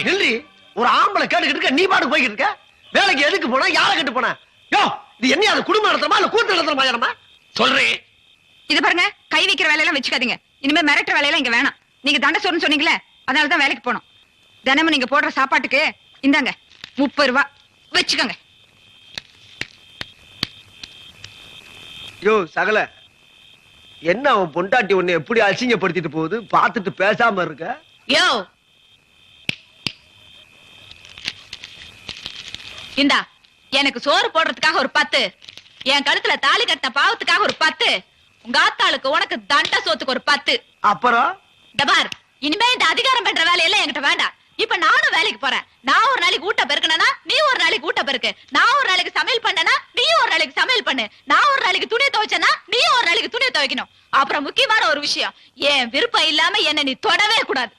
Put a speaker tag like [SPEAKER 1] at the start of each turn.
[SPEAKER 1] நில்றி. ஒரு ஆம்பளை கேட்டுக்கிட்டு இருக்க, நீ பாட்டு போய்கிட்டு இருக்க. வேலைக்கு எதுக்கு போனா, யாரை கட்டு போன? யோ, இது என்ன, அது குடும்ப நடத்தமா இல்ல கூத்து நடத்தமா? யாரமா சொல்றேன்.
[SPEAKER 2] இது பாருங்க, கை வைக்கிற வேலையெல்லாம் வச்சுக்காதீங்க. இனிமே மிரட்டுற வேலையெல்லாம் இங்க வேணாம். நீங்க தண்டை சோறுன்னு சொன்னீங்களே, அதனாலதான் வேலைக்கு போனோம். தினமும் நீங்க போடுற சாப்பாட்டுக்கு இந்தாங்க 30 ரூபா வச்சுக்கோங்க.
[SPEAKER 1] யோ சகல, என்ன அவன் பொண்டாட்டி உன்னை எப்படி அசிங்கப்படுத்திட்டு போகுது, பார்த்துட்டு பேசாம இருக்க?
[SPEAKER 2] யோ இந்தா, எனக்கு சோறு போடுறதுக்காக ஒரு 10, என் கழுத்துல தாலி கட்டின பாவத்துக்காக ஒரு 10, உங்க ஆத்தாளுக்கு உனக்கு தண்ட சோத்துக்கு ஒரு 10.
[SPEAKER 1] அப்புறம்
[SPEAKER 2] டபார், இனிமே இந்த அதிகாரம் பண்ற வேலையெல்லாம் என்கிட்ட வேண்டாம். இப்ப நானும் வேலைக்கு போறேன். நான் ஒரு நாளைக்கு ஊட்ட பெருக்கனா, நீ ஒரு நாளைக்கு ஊட்ட பெருக்கு. நான் ஒரு நாளைக்கு சமையல் பண்ணனா, நீ ஒரு நாளைக்கு சமையல் பண்ணு. நான் ஒரு நாளைக்கு துணி துவைச்சனா, நீ ஒரு நாளைக்கு துணி துவைக்கணும். அப்புறம் முக்கியமான ஒரு விஷயம், என் விருப்பம் இல்லாம என்ன நீ தொடவே கூடாது.